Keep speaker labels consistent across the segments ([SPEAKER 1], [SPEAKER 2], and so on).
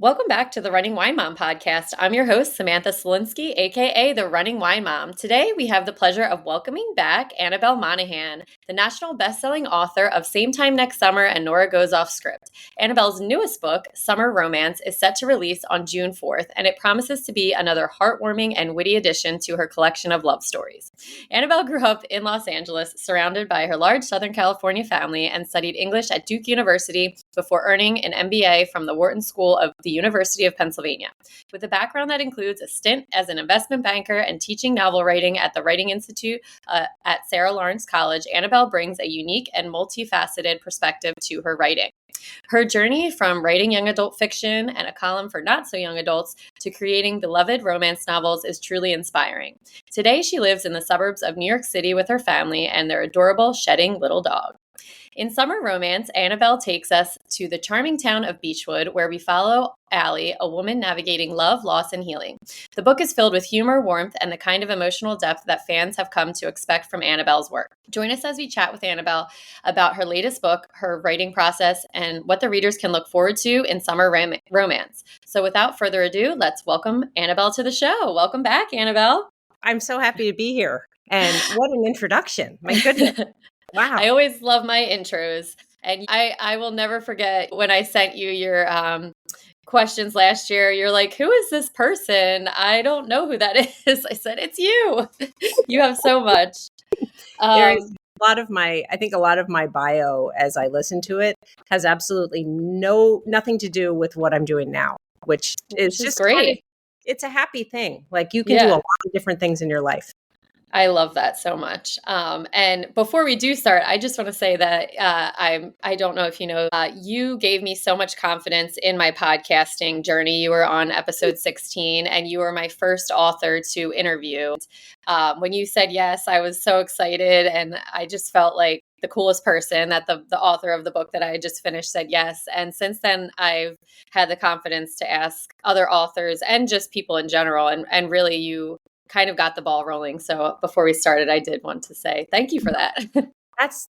[SPEAKER 1] Welcome back to the Running Wine Mom podcast. I'm your host, Samantha Cieslinski, aka the Running Wine Mom. Today, we have the pleasure of welcoming back Annabel Monaghan, the national best-selling author of Same Time Next Summer and Nora Goes Off Script. Annabel's newest book, Summer Romance, is set to release on June 4th, and it promises to be another heartwarming and witty addition to her collection of love stories. Annabel grew up in Los Angeles, surrounded by her large Southern California family, and studied English at Duke University before earning an MBA from the Wharton School of the University of Pennsylvania. With a background that includes a stint as an investment banker and teaching novel writing at the Writing Institute at Sarah Lawrence College, Annabel brings a unique and multifaceted perspective to her writing. Her journey from writing young adult fiction and a column for not so young adults to creating beloved romance novels is truly inspiring. Today, she lives in the suburbs of New York City with her family and their adorable shedding little dog. In Summer Romance, Annabel takes us to the charming town of Beechwood, where we follow Allie, a woman navigating love, loss, and healing. The book is filled with humor, warmth, and the kind of emotional depth that fans have come to expect from Annabel's work. Join us as we chat with Annabel about her latest book, her writing process, and what the readers can look forward to in Summer Romance. So without further ado, let's welcome Annabel to the show. Welcome back, Annabel.
[SPEAKER 2] I'm so happy to be here. And what an introduction. My goodness. Wow.
[SPEAKER 1] I always love my intros. And I will never forget when I sent you your questions last year. You're like, who is this person? I don't know who that is. I said, it's you. You have so much.
[SPEAKER 2] There's a lot of my bio, as I listen to it, has absolutely nothing to do with what I'm doing now, which is just
[SPEAKER 1] great.
[SPEAKER 2] It's a happy thing. Like you can do a lot of different things in your life.
[SPEAKER 1] I love that so much. And before we do start, I just want to say that I don't know if you know, you gave me so much confidence in my podcasting journey. You were on episode 16 and you were my first author to interview. When you said yes, I was so excited and I just felt like the coolest person that the author of the book that I just finished said yes. And since then, I've had the confidence to ask other authors and just people in general. And really, you kind of got the ball rolling. So before we started, I did want to say thank you for that.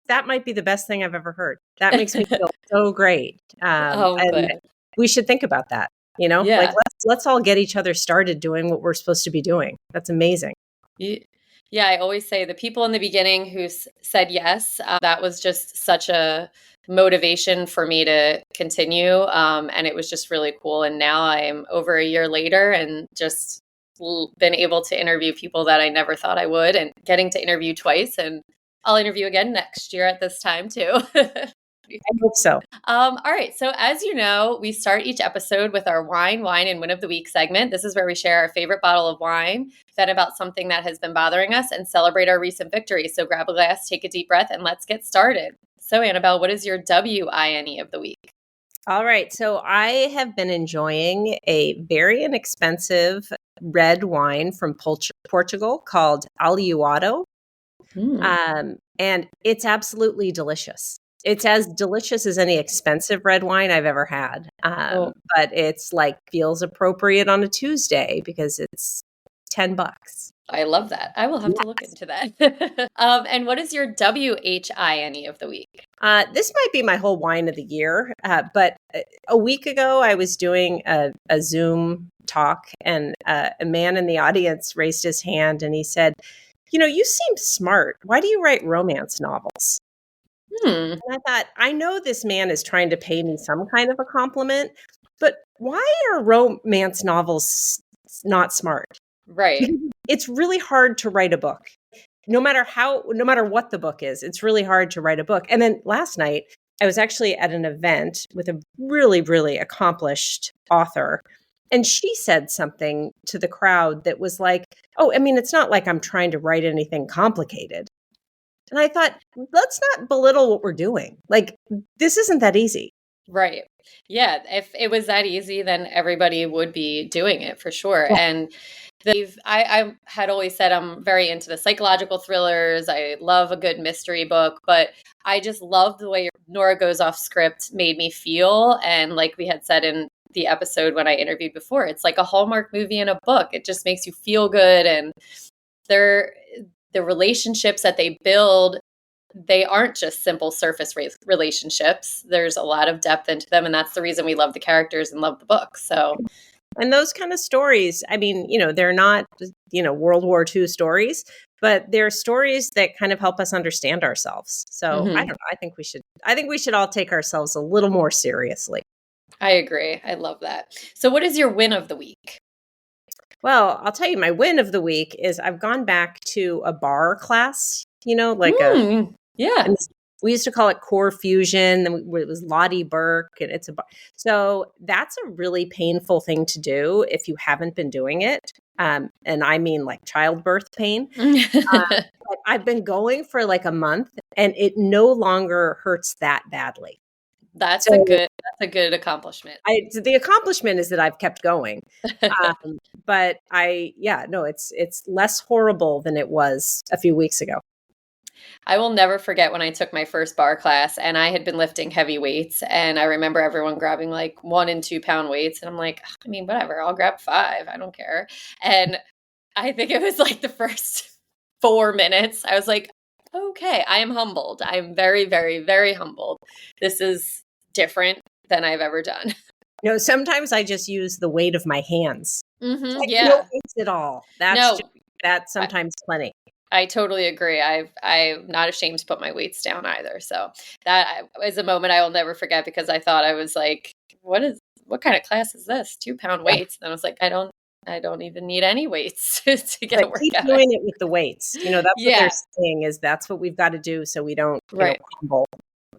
[SPEAKER 2] That might be the best thing I've ever heard. That makes me feel so great.
[SPEAKER 1] Good.
[SPEAKER 2] We should think about that.
[SPEAKER 1] Yeah.
[SPEAKER 2] Like let's all get each other started doing what we're supposed to be doing. That's amazing.
[SPEAKER 1] Yeah, I always say the people in the beginning who said yes, that was just such a motivation for me to continue. And it was just really cool. And now I'm over a year later and just been able to interview people that I never thought I would and getting to interview twice. And I'll interview again next year at this time too.
[SPEAKER 2] I hope so.
[SPEAKER 1] All right. So as you know, we start each episode with our wine, and win of the week segment. This is where we share our favorite bottle of wine, vent about something that has been bothering us, and celebrate our recent victory. So grab a glass, take a deep breath, and let's get started. So Annabel, what is your WINE of the week?
[SPEAKER 2] All right. So I have been enjoying a very inexpensive red wine from Portugal called Aluado. And it's absolutely delicious. It's as delicious as any expensive red wine I've ever had. But it's like feels appropriate on a Tuesday because it's $10.
[SPEAKER 1] I love that. I will have to look into that. And what is your WHINE of the week?
[SPEAKER 2] This might be my whole wine of the year. But a week ago, I was doing a Zoom talk and a man in the audience raised his hand and he said, you seem smart. Why do you write romance novels? And I thought, I know this man is trying to pay me some kind of a compliment, but why are romance novels not smart?
[SPEAKER 1] Right.
[SPEAKER 2] It's really hard to write a book. No matter what the book is, it's really hard to write a book. And then last night, I was actually at an event with a really, really accomplished author. And she said something to the crowd that was like, it's not like I'm trying to write anything complicated. And I thought, let's not belittle what we're doing. Like, this isn't that easy.
[SPEAKER 1] Right. Yeah. If it was that easy, then everybody would be doing it for sure.
[SPEAKER 2] Yeah.
[SPEAKER 1] And I had always said I'm very into the psychological thrillers. I love a good mystery book, but I just love the way Nora Goes Off Script made me feel. And like we had said in the episode when I interviewed before, it's like a Hallmark movie in a book. It just makes you feel good. And the relationships that they build they aren't just simple surface relationships. There's a lot of depth into them, and that's the reason we love the characters and love the book. So,
[SPEAKER 2] and those kind of stories, I mean, they're not, World War II stories, but they're stories that kind of help us understand ourselves. So I don't know. I think we should all take ourselves a little more seriously.
[SPEAKER 1] I agree. I love that. So what is your win of the week?
[SPEAKER 2] Well, I'll tell you, my win of the week is I've gone back to a bar class,
[SPEAKER 1] yeah.
[SPEAKER 2] We used to call it Core Fusion. And it was Lottie Burke, and it's a bar. So that's a really painful thing to do if you haven't been doing it. And I mean like childbirth pain. But I've been going for like a month, and it no longer hurts that badly.
[SPEAKER 1] That's a good accomplishment.
[SPEAKER 2] The accomplishment is that I've kept going. But it's less horrible than it was a few weeks ago.
[SPEAKER 1] I will never forget when I took my first bar class, and I had been lifting heavy weights, and I remember everyone grabbing like 1 and 2 pound weights. And I'm like, I mean, whatever, I'll grab 5. I don't care. And I think it was like the first 4 minutes, I was like, okay, I am humbled. I'm very, very, very humbled. This is different than I've ever done.
[SPEAKER 2] Sometimes I just use the weight of my hands.
[SPEAKER 1] Mm-hmm,
[SPEAKER 2] Like,
[SPEAKER 1] yeah.
[SPEAKER 2] No weights at all. That's sometimes plenty.
[SPEAKER 1] I totally agree. I'm not ashamed to put my weights down either. So that is a moment I will never forget, because I thought I was like, what kind of class is this? 2 pound weights. And I was like, I don't even need any weights to get a workout.
[SPEAKER 2] Keep doing it with the weights. That's what they're saying, is that's what we've got to do so we don't humble.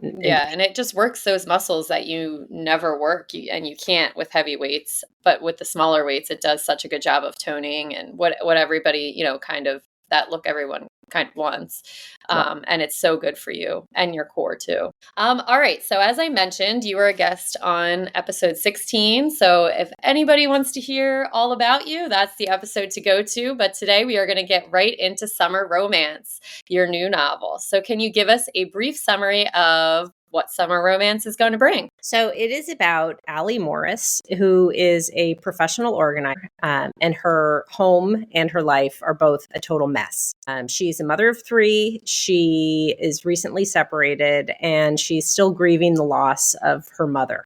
[SPEAKER 1] Yeah, and it just works those muscles that you never work, and you can't with heavy weights. But with the smaller weights, it does such a good job of toning and what everybody, kind of that look everyone kind of wants. And it's so good for you and your core too. All right. So as I mentioned, you were a guest on episode 16. So if anybody wants to hear all about you, that's the episode to go to. But today we are going to get right into Summer Romance, your new novel. So can you give us a brief summary of what Summer Romance is going to bring?
[SPEAKER 2] So it is about Allie Morris, who is a professional organizer, and her home and her life are both a total mess. She's a mother of 3. She is recently separated, and she's still grieving the loss of her mother.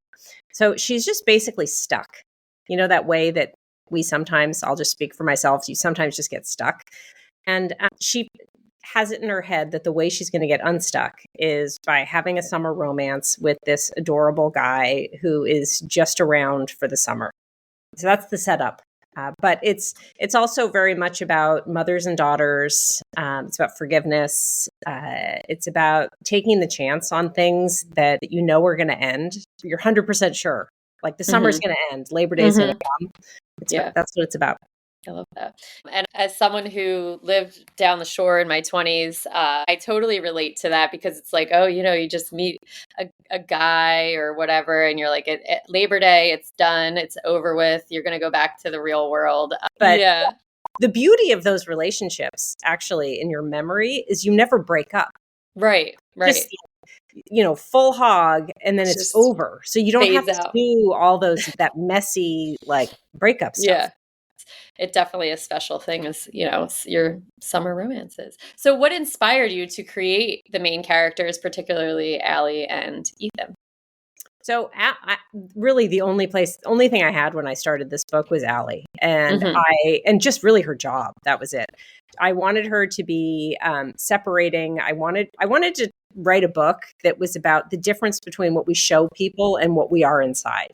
[SPEAKER 2] So she's just basically stuck. That way that we sometimes, I'll just speak for myself, you sometimes just get stuck. And she has it in her head that the way she's going to get unstuck is by having a summer romance with this adorable guy who is just around for the summer. So that's the setup. But it's also very much about mothers and daughters. It's about forgiveness. It's about taking the chance on things that are going to end. You're 100% sure. Like the summer's going to end. Labor Day's going to come. That's what it's about.
[SPEAKER 1] I love that. And as someone who lived down the shore in my 20s, I totally relate to that, because it's like, oh, you just meet a guy or whatever, and you're like, at Labor Day, it's done, it's over with, you're going to go back to the real world.
[SPEAKER 2] But the beauty of those relationships, actually, in your memory, is you never break up.
[SPEAKER 1] Right.
[SPEAKER 2] Just, full hog, and then it's over. So you don't have to do all that messy, like, breakup stuff.
[SPEAKER 1] Yeah. It definitely a special thing is, your summer romances. So what inspired you to create the main characters, particularly Allie and Ethan?
[SPEAKER 2] So really the only thing I had when I started this book was Allie, and and just really her job. That was it. I wanted her to be separating. I wanted to write a book that was about the difference between what we show people and what we are inside.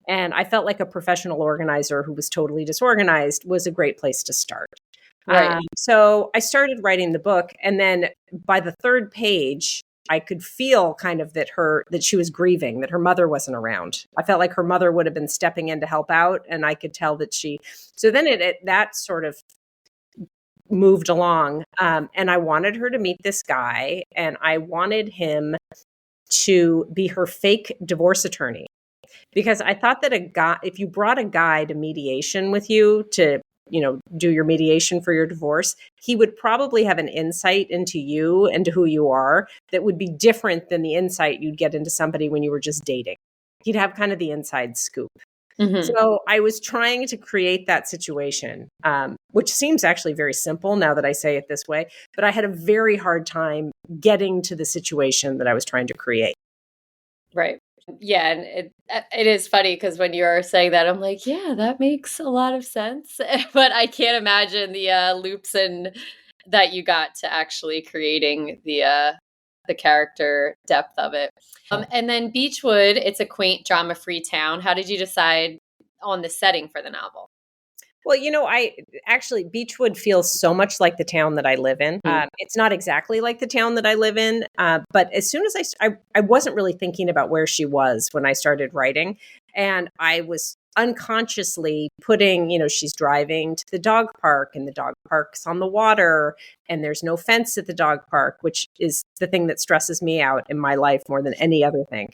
[SPEAKER 2] And I felt like a professional organizer who was totally disorganized was a great place to start.
[SPEAKER 1] Right.
[SPEAKER 2] So I started writing the book, and then by the 3rd page, I could feel kind of that she was grieving, that her mother wasn't around. I felt like her mother would have been stepping in to help out, and I could tell that so then that sort of moved along. And I wanted her to meet this guy, and I wanted him to be her fake divorce attorney. Because I thought that if you brought a guy to mediation with you to, do your mediation for your divorce, he would probably have an insight into you and to who you are that would be different than the insight you'd get into somebody when you were just dating. He'd have kind of the inside scoop.
[SPEAKER 1] Mhm.
[SPEAKER 2] So I was trying to create that situation, which seems actually very simple now that I say it this way, but I had a very hard time getting to the situation that I was trying to create.
[SPEAKER 1] Right. Yeah, and it is funny because when you're saying that, I'm like, yeah, that makes a lot of sense. But I can't imagine the loops and that you got to actually creating the character depth of it. And then Beechwood, it's a quaint, drama-free town. How did you decide on the setting for the novel?
[SPEAKER 2] Well, I actually Beechwood feels so much like the town that I live in.
[SPEAKER 1] Mm.
[SPEAKER 2] It's not exactly like the town that I live in, but as soon as I wasn't really thinking about where she was when I started writing, and I was unconsciously putting, she's driving to the dog park, and the dog park's on the water, and there's no fence at the dog park, which is the thing that stresses me out in my life more than any other thing.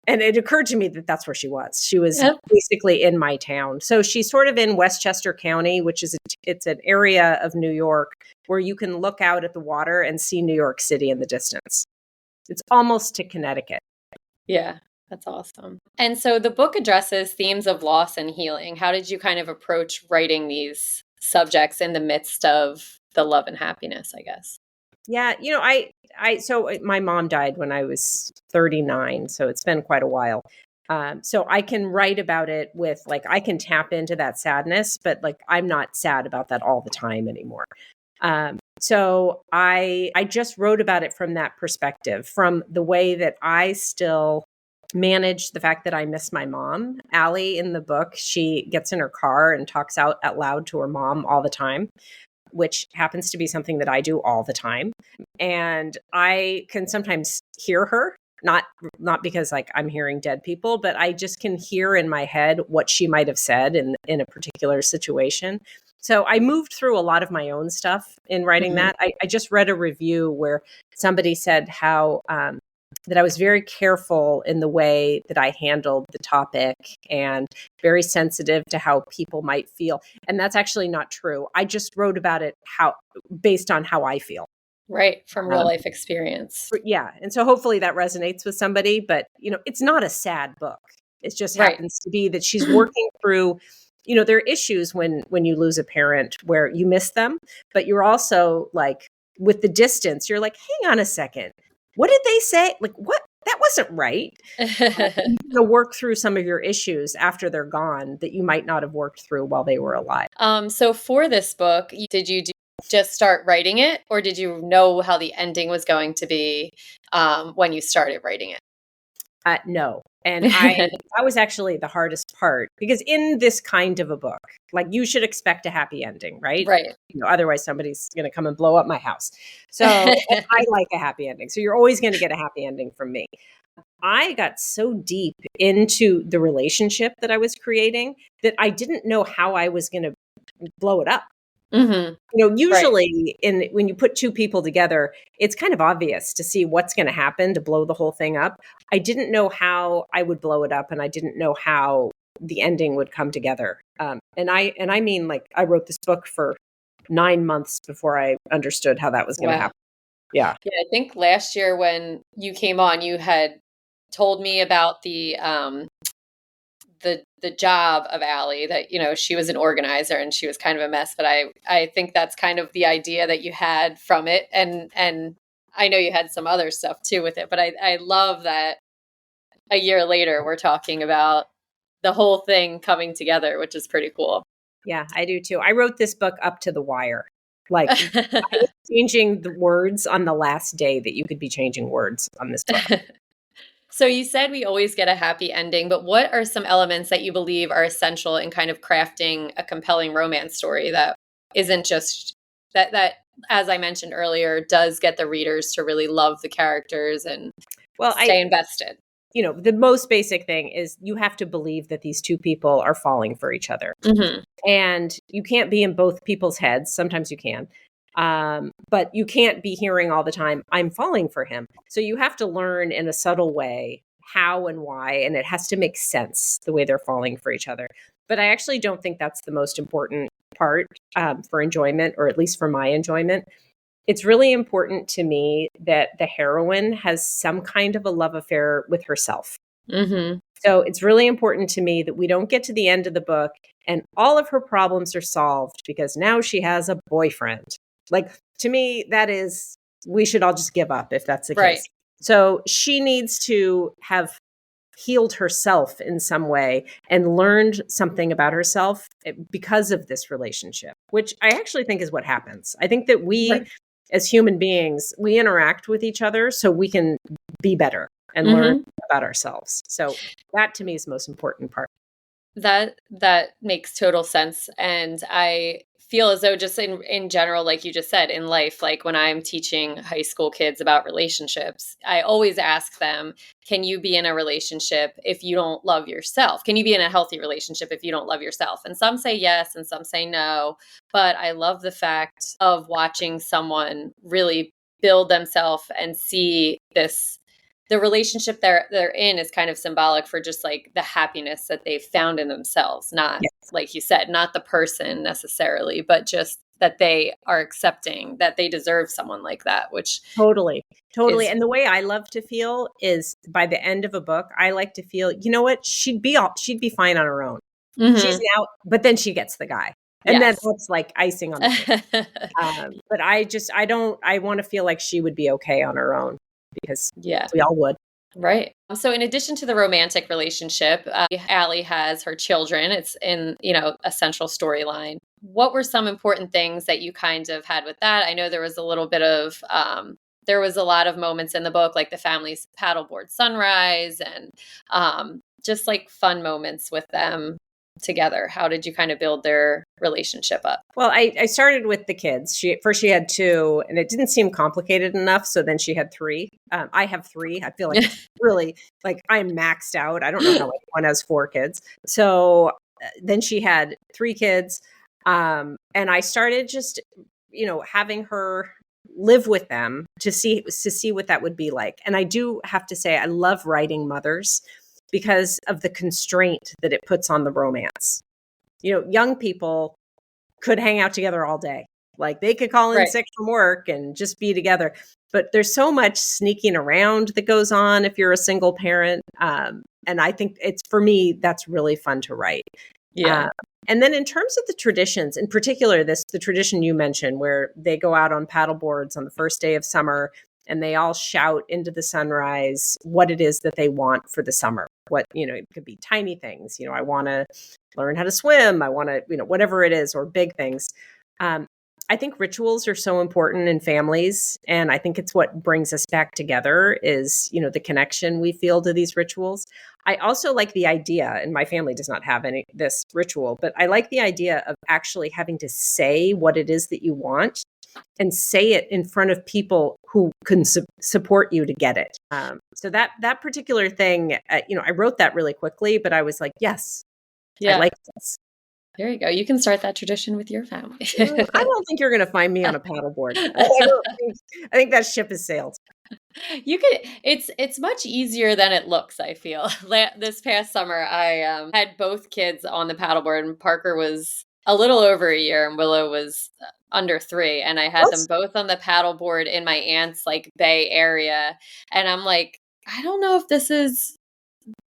[SPEAKER 2] And it occurred to me that that's where she was. She was
[SPEAKER 1] Yep.
[SPEAKER 2] basically in my town. So she's sort of in Westchester County, which is it's an area of New York where you can look out at the water and see New York City in the distance. It's almost to Connecticut.
[SPEAKER 1] Yeah, that's awesome. And so the book addresses themes of loss and healing. How did you kind of approach writing these subjects in the midst of the love and happiness, I guess?
[SPEAKER 2] Yeah, so my mom died when I was 39, so it's been quite a while. So I can write about it with I can tap into that sadness, but I'm not sad about that all the time anymore. So I just wrote about it from that perspective, from the way that I still manage the fact that I miss my mom. Allie in the book, she gets in her car and talks out loud to her mom all the time, which happens to be something that I do all the time. And I can sometimes hear her, not because I'm hearing dead people, but I just can hear in my head what she might have said in a particular situation. So I moved through a lot of my own stuff in writing
[SPEAKER 1] Mhm.
[SPEAKER 2] that. I just read a review where somebody said how that I was very careful in the way that I handled the topic and very sensitive to how people might feel. And that's actually not true. I just wrote about it based on how I feel.
[SPEAKER 1] Right, from real
[SPEAKER 2] Um,
[SPEAKER 1] life experience.
[SPEAKER 2] yeah. And so hopefully that resonates with somebody, but it's not a sad book. It just
[SPEAKER 1] Right.
[SPEAKER 2] happens to be that she's working through, there are issues when you lose a parent where you miss them, but you're also with the distance, you're like, hang on a second. What did they say? What? That wasn't right. You're going to work through some of your issues after they're gone that you might not have worked through while they were alive.
[SPEAKER 1] So for this book, did you just start writing it, or did you know how the ending was going to be when you started writing it?
[SPEAKER 2] No. And that was actually the hardest part because in this kind of a book, you should expect a happy ending, right?
[SPEAKER 1] Right.
[SPEAKER 2] Otherwise somebody's going to come and blow up my house. So and I like a happy ending. So you're always going to get a happy ending from me. I got so deep into the relationship that I was creating that I didn't know how I was going to blow it up.
[SPEAKER 1] Hmm. Right.
[SPEAKER 2] Usually when you put two people together, it's kind of obvious to see what's going to happen to blow the whole thing up. I didn't know how I would blow it up, and I didn't know how the ending would come together. And I mean, I wrote this book for 9 months before I understood how that was going to
[SPEAKER 1] Wow.
[SPEAKER 2] happen. Yeah.
[SPEAKER 1] Yeah, I think last year when you came on, you had told me about the job of Allie, that she was an organizer and she was kind of a mess, but I think that's kind of the idea that you had from it, and I know you had some other stuff too with it, but I love that a year later we're talking about the whole thing coming together, which is pretty cool.
[SPEAKER 2] Yeah, I do too. I wrote this book up to the wire. I was changing the words on the last day that you could be changing words on this book.
[SPEAKER 1] So you said we always get a happy ending, but what are some elements that you believe are essential in kind of crafting a compelling romance story that isn't just that as I mentioned earlier does get the readers to really love the characters and
[SPEAKER 2] Well,
[SPEAKER 1] stay invested?
[SPEAKER 2] the most basic thing is you have to believe that these two people are falling for each other.
[SPEAKER 1] Mhm.
[SPEAKER 2] And you can't be in both people's heads. Sometimes you can. But you can't be hearing all the time, I'm falling for him. So you have to learn in a subtle way how and why, and it has to make sense the way they're falling for each other. But I actually don't think that's the most important part for enjoyment, or at least for my enjoyment. It's really important to me that the heroine has some kind of a love affair with herself.
[SPEAKER 1] Mhm.
[SPEAKER 2] So it's really important to me that we don't get to the end of the book and all of her problems are solved because now she has a boyfriend. Like, to me, that is, we should all just give up if that's the
[SPEAKER 1] Right.
[SPEAKER 2] case. So she needs to have healed herself in some way and learned something about herself because of this relationship, which I actually think is what happens. I think that we,
[SPEAKER 1] Right.
[SPEAKER 2] as human beings, we interact with each other so we can be better and learn
[SPEAKER 1] Mm-hmm.
[SPEAKER 2] about ourselves. So that to me is the most important part.
[SPEAKER 1] That makes total sense. And I feel as though just in general, like you just said, in life, like when I'm teaching high school kids about relationships, I always ask them, can you be in a relationship if you don't love yourself? Can you be in a healthy relationship if you don't love yourself? And some say yes and some say no. But I love the fact of watching someone really build themselves and see this, the relationship they're in is kind of symbolic for just like the happiness that they've found in themselves, not
[SPEAKER 2] Yes.
[SPEAKER 1] like you said, not the person necessarily, but just that they are accepting that they deserve someone like that, which
[SPEAKER 2] Totally. Totally.
[SPEAKER 1] is
[SPEAKER 2] And the way I love to feel is by the end of a book, I like to feel, you know what? She'd be fine on her own. She's
[SPEAKER 1] mhm,
[SPEAKER 2] now, but then she gets the guy. And then
[SPEAKER 1] yes.
[SPEAKER 2] that's like icing on the cake. But I want to feel like she would be okay on her own because
[SPEAKER 1] Yeah.
[SPEAKER 2] we all would.
[SPEAKER 1] Right. So, in addition to the romantic relationship, Allie has her children. It's in, a central storyline. What were some important things that you kind of had with that? I know there was a little bit of, there was a lot of moments in the book, like the family's paddleboard sunrise and just like fun moments with them together. How did you kind of build their relationship up?
[SPEAKER 2] Well, I started with the kids. She had two, and it didn't seem complicated enough. So then she had three. I have three. I feel like it's really like I'm maxed out. I don't know how anyone has four kids. So then she had three kids, and I started just having her live with them to see what that would be like. And I do have to say, I love writing mothers because of the constraint that it puts on the romance. Young people could hang out together all day. Like they could call in
[SPEAKER 1] Right.
[SPEAKER 2] sick from work and just be together. But there's so much sneaking around that goes on if you're a single parent. And I think for me, that's really fun to write.
[SPEAKER 1] Yeah.
[SPEAKER 2] And then in terms of the traditions, in particular, the tradition you mentioned where they go out on paddle boards on the first day of summer and they all shout into the sunrise what it is that they want for the summer. It could be tiny things. I want to learn how to swim. I want to, whatever it is, or big things. I think rituals are so important in families. And I think it's what brings us back together is, the connection we feel to these rituals. I also like the idea, and my family does not have this ritual, but I like the idea of actually having to say what it is that you want and say it in front of people who can support you to get it. So that particular thing, I wrote that really quickly, but I was like, yes, I
[SPEAKER 1] Yeah.
[SPEAKER 2] like this.
[SPEAKER 1] There you go. You can start that tradition with your family.
[SPEAKER 2] I don't think you're going to find me on a paddleboard. I think that ship has sailed.
[SPEAKER 1] You could it's much easier than it looks, I feel. This past summer I had both kids on the paddleboard and Parker was a little over a year and Willow was under 3 and I had them
[SPEAKER 2] Let's
[SPEAKER 1] both on the paddleboard in my aunt's like bay area and I'm like I don't know if this is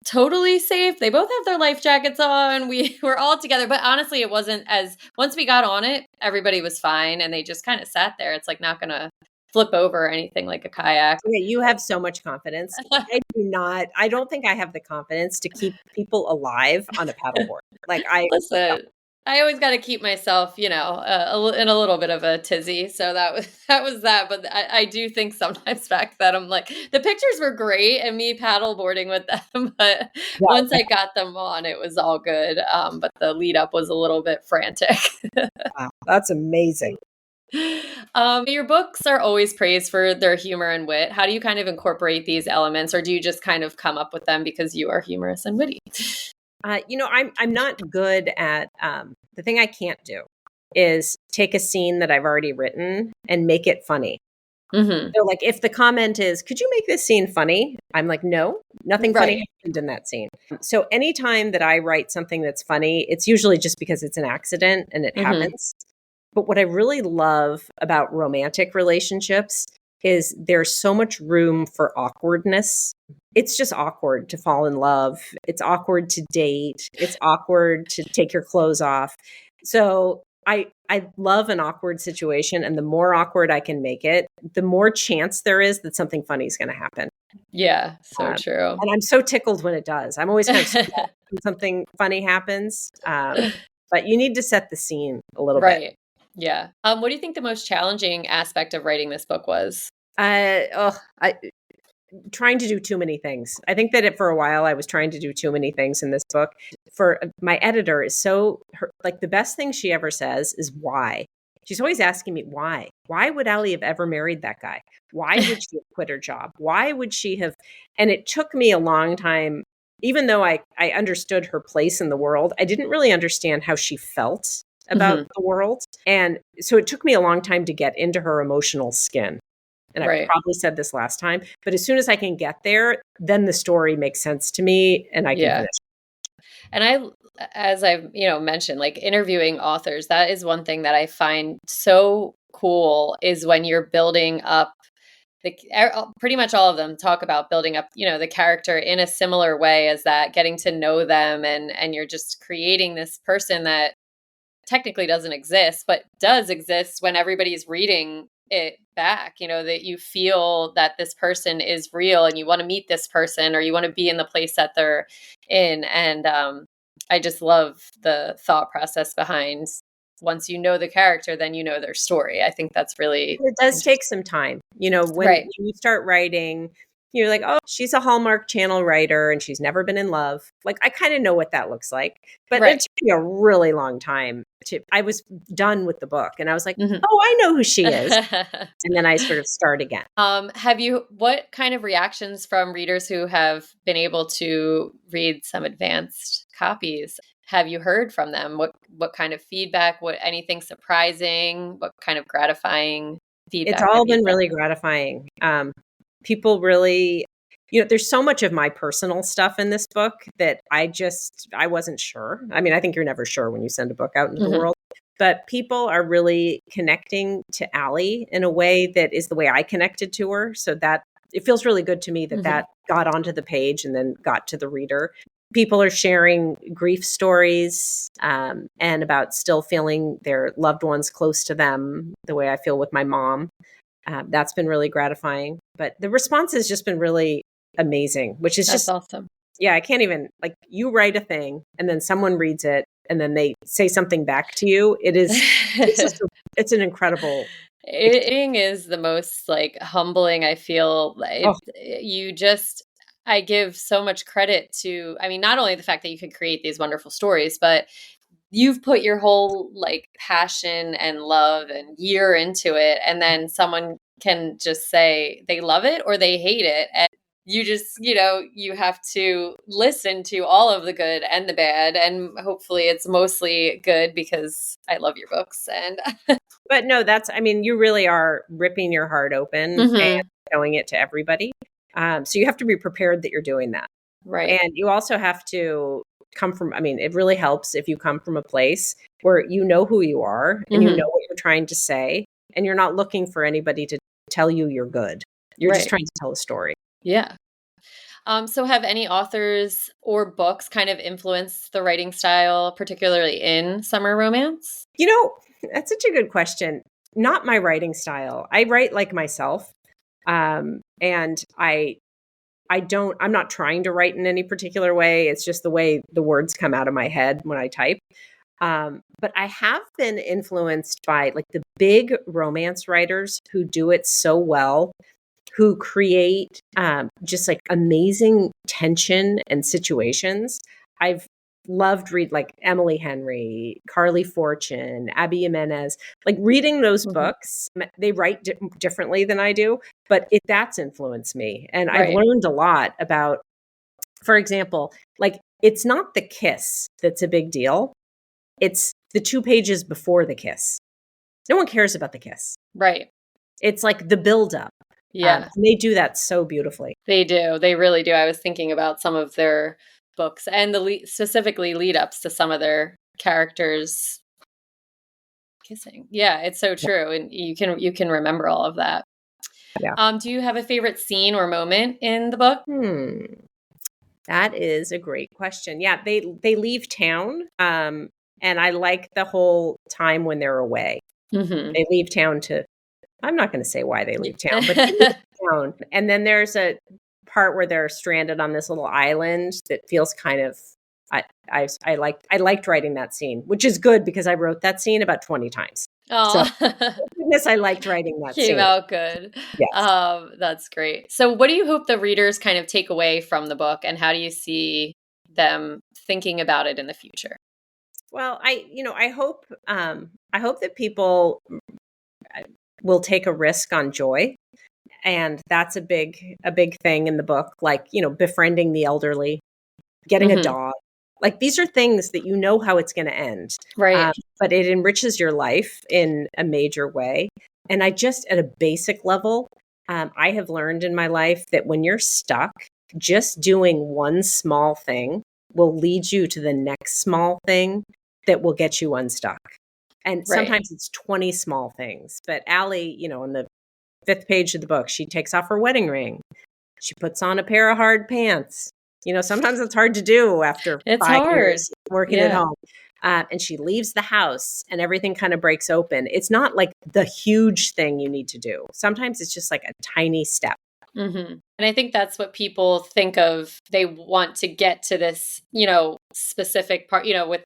[SPEAKER 1] totally safe. They both have their life jackets on. We were all together, but honestly, it wasn't as once we got on it, everybody was fine and they just kind of sat there. It's like not going to flip over or anything like a kayak.
[SPEAKER 2] Okay, you have so much confidence. I do not. I don't think I have the confidence to keep people alive on a paddleboard. Like no.
[SPEAKER 1] Listen, I always got to keep myself, in a little bit of a tizzy. So that was that. But I do think sometimes back that I'm like the pictures were great and me paddle boarding with them, but once I got them on, it was all good. But the lead up was a little bit frantic.
[SPEAKER 2] Wow, that's amazing.
[SPEAKER 1] Your books are always praised for their humor and wit. How do you kind of incorporate these elements, or do you just kind of come up with them because you are humorous and witty?
[SPEAKER 2] I'm not good at the thing I can't do is take a scene that I've already written and make it funny.
[SPEAKER 1] Mm-hmm.
[SPEAKER 2] So, like, if the comment is, "Could you make this scene funny?" I'm like, "No, nothing funny
[SPEAKER 1] Right.
[SPEAKER 2] happened in that scene." So, anytime that I write something that's funny, it's usually just because it's an accident and it
[SPEAKER 1] Mm-hmm.
[SPEAKER 2] happens. But what I really love about romantic relationships is there's so much room for awkwardness. It's just awkward to fall in love. It's awkward to date. It's awkward to take your clothes off. So I love an awkward situation, and the more awkward I can make it, the more chance there is that something funny is going to happen.
[SPEAKER 1] Yeah, so true.
[SPEAKER 2] And I'm so tickled when it does. I'm always kind of sad when something funny happens. But you need to set the scene a little bit.
[SPEAKER 1] Right. Yeah. What do you think the most challenging aspect of writing this book was?
[SPEAKER 2] Trying to do too many things. I think that for a while I was trying to do too many things in this book. For my editor is like the best thing she ever says is why. She's always asking me why. Why would Allie have ever married that guy? Why would she have quit her job? Why would she have? And it took me a long time, even though I understood her place in the world, I didn't really understand how she felt about the world. And so it took me a long time to get into her emotional skin. And I probably said this last time, but as soon as I can get there, then the story makes sense to me and I can finish.
[SPEAKER 1] And as I've, mentioned, like interviewing authors, that is one thing that I find so cool is when you're building up pretty much all of them talk about building up, the character in a similar way as that, getting to know them and you're just creating this person that technically doesn't exist, but does exist when everybody's reading it back, that you feel that this person is real and you want to meet this person or you want to be in the place that they're in. And I just love the thought process behind once you know the character, then you know their story. I think that's really...
[SPEAKER 2] It does take some time. When you start writing, you're like, oh, she's a Hallmark Channel writer and she's never been in love. Like, I kind of know what that looks like. But it took me a really long time. I was done with the book and I was like, oh, I know who she is. And then I sort of start again.
[SPEAKER 1] What kind of reactions from readers who have been able to read some advanced copies have you heard from them? What kind of feedback? Anything surprising? What kind of gratifying feedback?
[SPEAKER 2] It's all been really gratifying. People really, there's so much of my personal stuff in this book that I wasn't sure. I mean, I think you're never sure when you send a book out into the world, but people are really connecting to Allie in a way that is the way I connected to her. So that it feels really good to me that got onto the page and then got to the reader. People are sharing grief stories and about still feeling their loved ones close to them the way I feel with my mom. That's been really gratifying. But the response has just been really amazing, which is
[SPEAKER 1] That's awesome.
[SPEAKER 2] Yeah, I can't even, like, you write a thing and then someone reads it and then they say something back to you. It's an incredible...
[SPEAKER 1] It is the most like humbling, I feel. I give so much credit to, I mean, not only the fact that you could create these wonderful stories, but you've put your whole like passion and love and year into it. And then someone can just say they love it or they hate it. And you just, you have to listen to all of the good and the bad. And hopefully it's mostly good because I love your books. And
[SPEAKER 2] but no, you really are ripping your heart open and showing it to everybody. So you have to be prepared that you're doing that.
[SPEAKER 1] Right.
[SPEAKER 2] And you also have to come from, it really helps if you come from a place where you know who you are and you know what you're trying to say and you're not looking for anybody to tell you you're good. You're just trying to tell a story.
[SPEAKER 1] Yeah. So have any authors or books kind of influenced the writing style, particularly in summer romance?
[SPEAKER 2] That's such a good question. Not my writing style. I write like myself. And I'm not trying to write in any particular way. It's just the way the words come out of my head when I type. But I have been influenced by like the big romance writers who do it so well, who create just like amazing tension and situations. I've loved read like Emily Henry, Carly Fortune, Abby Jimenez, like reading those books. They write differently than I do, but that's influenced me. And I've learned a lot about, for example, like it's not the kiss that's a big deal. It's the 2 pages before the kiss. No one cares about the kiss.
[SPEAKER 1] Right.
[SPEAKER 2] It's like the buildup.
[SPEAKER 1] Yeah.
[SPEAKER 2] And they do that so beautifully.
[SPEAKER 1] They do. They really do. I was thinking about some of their books and specifically lead ups to some of their characters kissing. Yeah, it's so true. And you can remember all of that.
[SPEAKER 2] Yeah.
[SPEAKER 1] Do you have a favorite scene or moment in the book?
[SPEAKER 2] That is a great question. Yeah, they leave town, and I like the whole time when they're away.
[SPEAKER 1] Mm-hmm.
[SPEAKER 2] They leave town to I'm not gonna say why they leave town, but they leave town, and then there's a part where they're stranded on this little island that feels kind of I liked writing that scene, which is good because I wrote that scene about 20 times. So,
[SPEAKER 1] Oh,
[SPEAKER 2] thank goodness I liked writing that
[SPEAKER 1] came
[SPEAKER 2] scene.
[SPEAKER 1] out good.
[SPEAKER 2] Yes.
[SPEAKER 1] That's great. So, what do you hope the readers kind of take away from the book, and how do you see them thinking about it in the future?
[SPEAKER 2] Well, I hope that people will take a risk on joy, and that's a big thing in the book, like, befriending the elderly, getting a
[SPEAKER 1] Mm-hmm.
[SPEAKER 2] dog. Like, these are things that you know how it's going to end,
[SPEAKER 1] Right.
[SPEAKER 2] but it enriches your life in a major way. And I just, at a basic level, I have learned in my life that when you're stuck, just doing one small thing will lead you to the next small thing that will get you unstuck. And
[SPEAKER 1] Right.
[SPEAKER 2] sometimes it's 20 small things. But Allie, in the fifth page of the book, she takes off her wedding ring. She puts on a pair of hard pants. Sometimes it's hard to do after
[SPEAKER 1] It's
[SPEAKER 2] 5
[SPEAKER 1] hard.
[SPEAKER 2] years working at
[SPEAKER 1] Yeah.
[SPEAKER 2] home. And she leaves the house and everything kind of breaks open. It's not like the huge thing you need to do. Sometimes it's just like a tiny step.
[SPEAKER 1] Mm-hmm. And I think that's what people think of. They want to get to this, specific part, with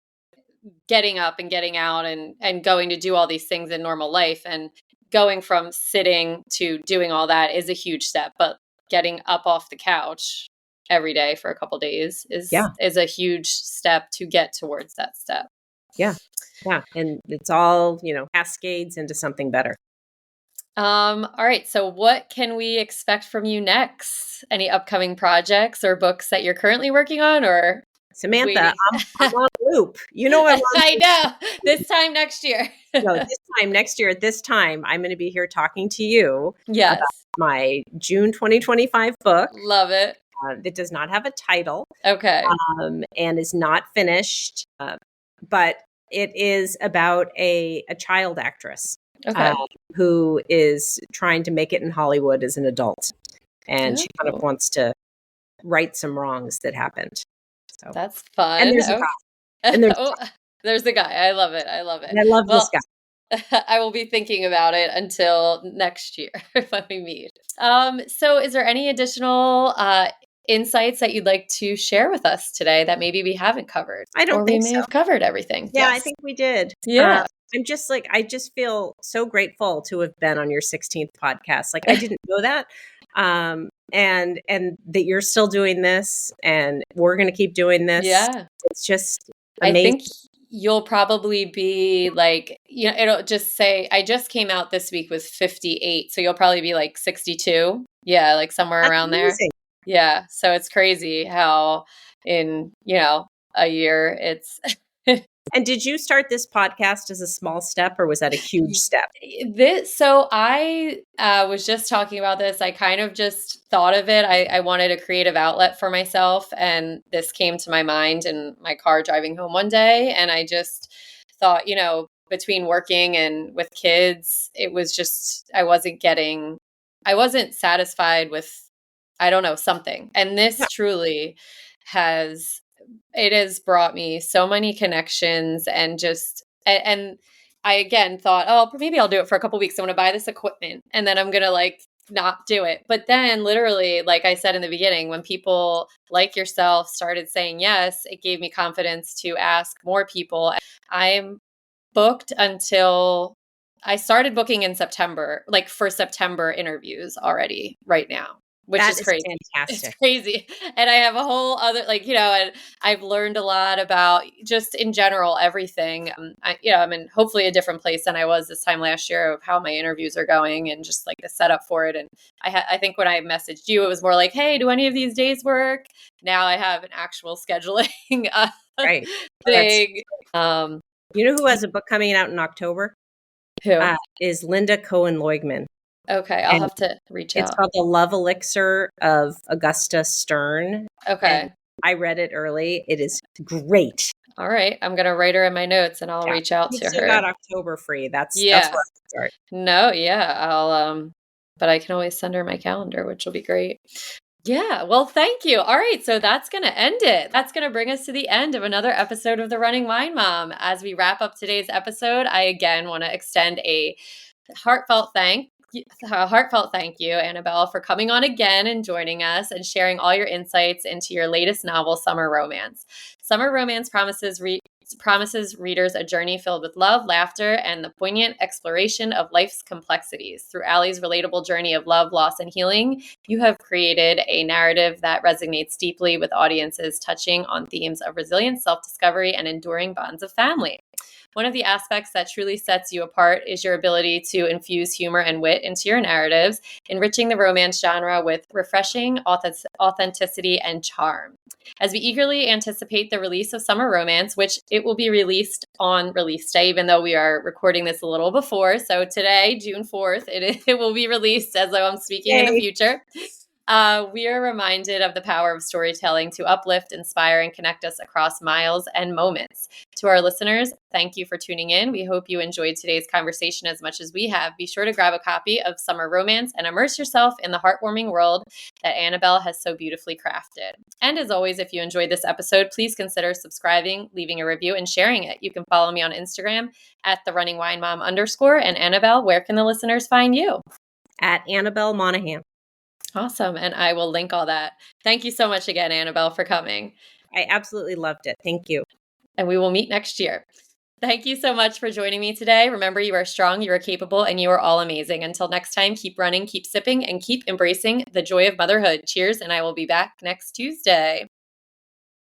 [SPEAKER 1] getting up and getting out and going to do all these things in normal life, and going from sitting to doing all that is a huge step, but getting up off the couch every day for a couple days is
[SPEAKER 2] Yeah.
[SPEAKER 1] is a huge step to get towards that step.
[SPEAKER 2] Yeah. Yeah. And it's all, cascades into something better.
[SPEAKER 1] All right, so what can we expect from you next? Any upcoming projects or books that you're currently working on, or
[SPEAKER 2] Samantha,
[SPEAKER 1] waiting?
[SPEAKER 2] I'm on loop. I'm on
[SPEAKER 1] I know. This time next year.
[SPEAKER 2] no, this time next year at this time, I'm going to be here talking to you about
[SPEAKER 1] Yes.
[SPEAKER 2] my June 2025 book.
[SPEAKER 1] Love it.
[SPEAKER 2] That does not have a title,
[SPEAKER 1] Okay.
[SPEAKER 2] and is not finished, but it is about a child actress uh,
[SPEAKER 1] Okay.
[SPEAKER 2] who is trying to make it in Hollywood as an adult, and she kind of
[SPEAKER 1] Oh,
[SPEAKER 2] wants to right some wrongs that happened. So,
[SPEAKER 1] that's
[SPEAKER 2] and
[SPEAKER 1] fun.
[SPEAKER 2] there's a
[SPEAKER 1] Okay.
[SPEAKER 2] guy, and there's
[SPEAKER 1] Oh, there's the guy. I love it. I love it.
[SPEAKER 2] and I love this
[SPEAKER 1] Well,
[SPEAKER 2] guy.
[SPEAKER 1] I will be thinking about it until next year when we meet. So is there any additional insights that you'd like to share with us today that maybe we haven't covered?
[SPEAKER 2] I
[SPEAKER 1] Or
[SPEAKER 2] don't
[SPEAKER 1] we
[SPEAKER 2] think
[SPEAKER 1] may
[SPEAKER 2] so.
[SPEAKER 1] have covered everything.
[SPEAKER 2] Yeah, I
[SPEAKER 1] Yes.
[SPEAKER 2] think we did.
[SPEAKER 1] Yeah.
[SPEAKER 2] I'm just like, I just feel so grateful to have been on your 16th podcast. Like, I didn't know that. And that you're still doing this, and we're going to keep doing this.
[SPEAKER 1] Yeah.
[SPEAKER 2] It's just
[SPEAKER 1] I
[SPEAKER 2] amazing.
[SPEAKER 1] think you'll probably be like, it'll just say, I just came out this week with 58. So you'll probably be like 62. Yeah, like somewhere
[SPEAKER 2] That's
[SPEAKER 1] around there.
[SPEAKER 2] amazing.
[SPEAKER 1] Yeah. So it's crazy how in, a year it's
[SPEAKER 2] And did you start this podcast as a small step, or was that a huge step?
[SPEAKER 1] so I was just talking about this. I kind of just thought of it. I wanted a creative outlet for myself, and this came to my mind in my car driving home one day. And I just thought, between working and with kids, it was just, I wasn't satisfied with, I don't know, something. And
[SPEAKER 2] Yeah.
[SPEAKER 1] this truly has it has brought me so many connections, and just and I again thought, oh, maybe I'll do it for a couple weeks. I'm going to buy this equipment, and then I'm going to like not do it. But then literally, like I said in the beginning, when people like yourself started saying yes, it gave me confidence to ask more people. I'm booked until I started booking in September, like for September interviews already right now, which
[SPEAKER 2] That
[SPEAKER 1] is
[SPEAKER 2] is
[SPEAKER 1] crazy. It's
[SPEAKER 2] fantastic.
[SPEAKER 1] crazy. And I have a whole other, like, and I've learned a lot about just in general, everything. I'm in hopefully a different place than I was this time last year of how my interviews are going and just like the setup for it. And I think when I messaged you, it was more like, hey, do any of these days work? Now I have an actual scheduling
[SPEAKER 2] Right. That's
[SPEAKER 1] thing. Um,
[SPEAKER 2] You know who has a book coming out in October?
[SPEAKER 1] who?
[SPEAKER 2] Is Linda Cohen Loigman.
[SPEAKER 1] Okay, I'll
[SPEAKER 2] And
[SPEAKER 1] have to reach
[SPEAKER 2] it's
[SPEAKER 1] out.
[SPEAKER 2] called The Love Elixir of Augusta Stern. And
[SPEAKER 1] Okay.
[SPEAKER 2] I read it early. It is great.
[SPEAKER 1] All right. I'm going to write her in my notes and I'll
[SPEAKER 2] Yeah.
[SPEAKER 1] reach out
[SPEAKER 2] You've
[SPEAKER 1] to
[SPEAKER 2] still got
[SPEAKER 1] her.
[SPEAKER 2] October free. That's
[SPEAKER 1] Yeah.
[SPEAKER 2] where I start.
[SPEAKER 1] No, yeah. but I can always send her my calendar, which will be great. Yeah, well, thank you. All right, so that's going to end it. That's going to bring us to the end of another episode of The Running Wine Mom. As we wrap up today's episode, I again want to extend a heartfelt thank you, Annabel, for coming on again and joining us and sharing all your insights into your latest novel, Summer Romance. Summer Romance promises readers a journey filled with love, laughter, and the poignant exploration of life's complexities. Through Allie's relatable journey of love, loss, and healing, you have created a narrative that resonates deeply with audiences, touching on themes of resilience, self-discovery, and enduring bonds of family. One of the aspects that truly sets you apart is your ability to infuse humor and wit into your narratives, enriching the romance genre with refreshing authenticity and charm. As we eagerly anticipate the release of Summer Romance, which it will be released on release day, even though we are recording this a little before. So today, June 4th, it will be released as though I'm speaking in the future. We are reminded of the power of storytelling to uplift, inspire, and connect us across miles and moments. To our listeners, thank you for tuning in. We hope you enjoyed today's conversation as much as we have. Be sure to grab a copy of Summer Romance and immerse yourself in the heartwarming world that Annabel has so beautifully crafted. And as always, if you enjoyed this episode, please consider subscribing, leaving a review, and sharing it. You can follow me on Instagram at @therunningwinemom_. And Annabel, where can the listeners find you?
[SPEAKER 2] At Annabel Monaghan.
[SPEAKER 1] Awesome. And I will link all that. Thank you so much again, Annabel, for coming.
[SPEAKER 2] I absolutely loved it. Thank you.
[SPEAKER 1] And we will meet next year. Thank you so much for joining me today. Remember, you are strong, you are capable, and you are all amazing. Until next time, keep running, keep sipping, and keep embracing the joy of motherhood. Cheers, and I will be back next Tuesday.